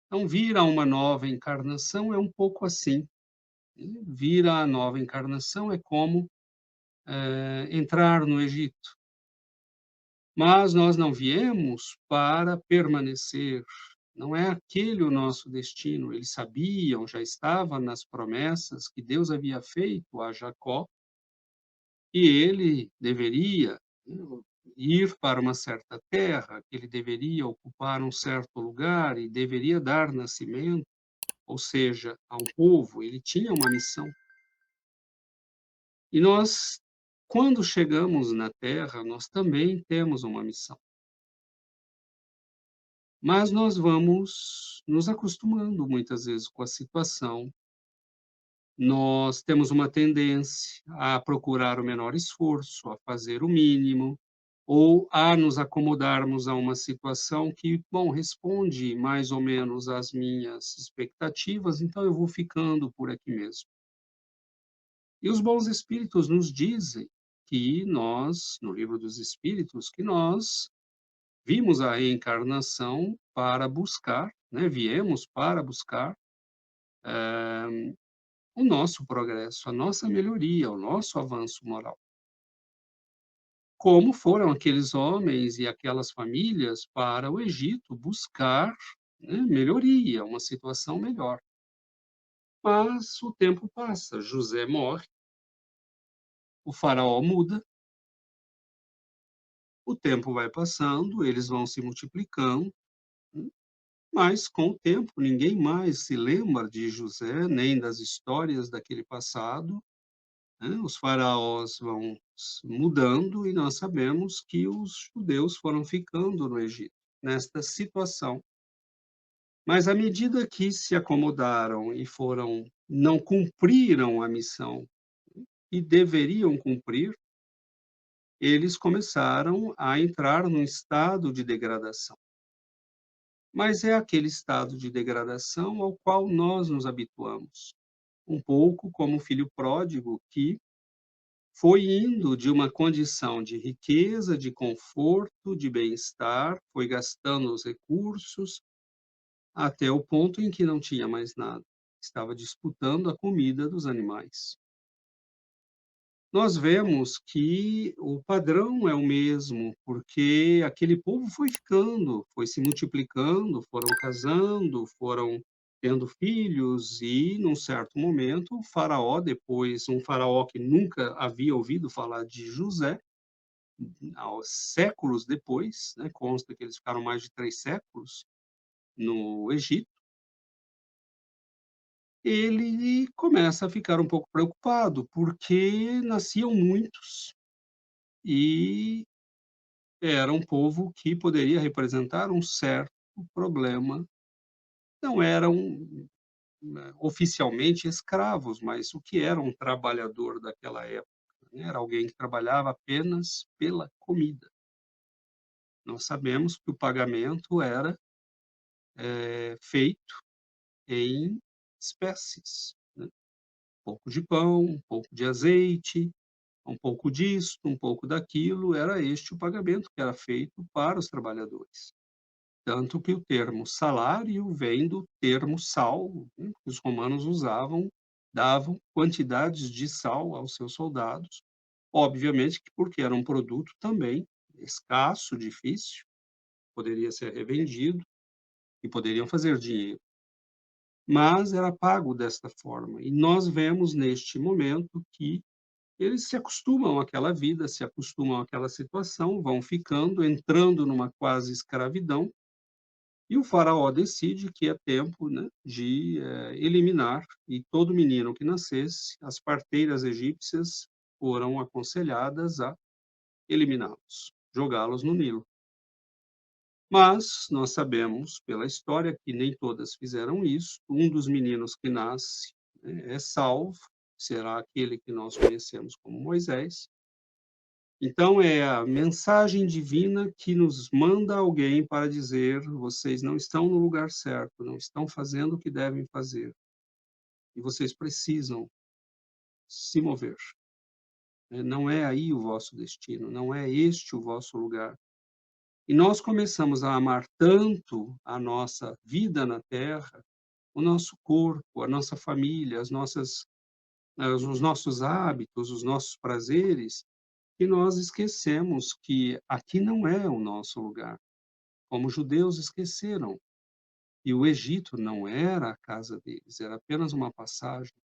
Então, vir a uma nova encarnação é um pouco assim, né. Vir à nova encarnação é como, entrar no Egito. Mas nós não viemos para permanecer, não é aquele o nosso destino. Eles sabiam, já estava nas promessas que Deus havia feito a Jacó, que ele deveria, né, ir para uma certa terra, que ele deveria ocupar um certo lugar e deveria dar nascimento, ou seja, a um povo. Ele tinha uma missão. E nós, quando chegamos na terra, nós também temos uma missão. Mas nós vamos nos acostumando muitas vezes com a situação. Nós temos uma tendência a procurar o menor esforço, a fazer o mínimo, ou a nos acomodarmos a uma situação que, bom, responde mais ou menos às minhas expectativas, então eu vou ficando por aqui mesmo. E os bons espíritos nos dizem que nós, no livro dos Espíritos, que nós vimos a reencarnação para buscar, né, viemos para buscar o nosso progresso, a nossa melhoria, o nosso avanço moral. Como foram aqueles homens e aquelas famílias para o Egito buscar, né, melhoria, uma situação melhor. Mas o tempo passa, José morre, o faraó muda, o tempo vai passando, eles vão se multiplicando, né, mas com o tempo ninguém mais se lembra de José, nem das histórias daquele passado, né? Os faraós vão mudando e nós sabemos que os judeus foram ficando no Egito, nesta situação. Mas à medida que se acomodaram e foram, não cumpriram a missão que deveriam cumprir, eles começaram a entrar num estado de degradação. Mas é aquele estado de degradação ao qual nós nos habituamos. Um pouco como o filho pródigo que foi indo de uma condição de riqueza, de conforto, de bem-estar, foi gastando os recursos, até o ponto em que não tinha mais nada. Estava disputando a comida dos animais. Nós vemos que o padrão é o mesmo, porque aquele povo foi ficando, foi se multiplicando, foram casando, foram tendo filhos e, num certo momento, o faraó, depois um faraó que nunca havia ouvido falar de José, aos séculos depois, né, consta que eles ficaram mais de 3 séculos no Egito, ele começa a ficar um pouco preocupado, porque nasciam muitos e era um povo que poderia representar um certo problema. Não eram, né, oficialmente escravos, mas o que era um trabalhador daquela época, né? Era alguém que trabalhava apenas pela comida. Nós sabemos que o pagamento era, feito em espécies, né, um pouco de pão, um pouco de azeite, um pouco disto, um pouco daquilo, era este o pagamento que era feito para os trabalhadores. Tanto que o termo salário vem do termo sal, né, que os romanos usavam, davam quantidades de sal aos seus soldados, obviamente que porque era um produto também escasso, difícil, poderia ser revendido e poderiam fazer dinheiro. Mas era pago desta forma. E nós vemos neste momento que eles se acostumam àquela vida, se acostumam àquela situação, vão ficando, entrando numa quase escravidão, e o faraó decide que é tempo, né, de eliminar, e todo menino que nascesse, as parteiras egípcias foram aconselhadas a eliminá-los, jogá-los no Nilo. Mas nós sabemos pela história que nem todas fizeram isso. Um dos meninos que nasce, né, é salvo, será aquele que nós conhecemos como Moisés. Então é a mensagem divina que nos manda alguém para dizer: vocês não estão no lugar certo, não estão fazendo o que devem fazer, e vocês precisam se mover. Não é aí o vosso destino, não é este o vosso lugar. E nós começamos a amar tanto a nossa vida na terra, o nosso corpo, a nossa família, os nossos hábitos, os nossos prazeres, que nós esquecemos que aqui não é o nosso lugar, como os judeus esqueceram. E o Egito não era a casa deles, era apenas uma passagem.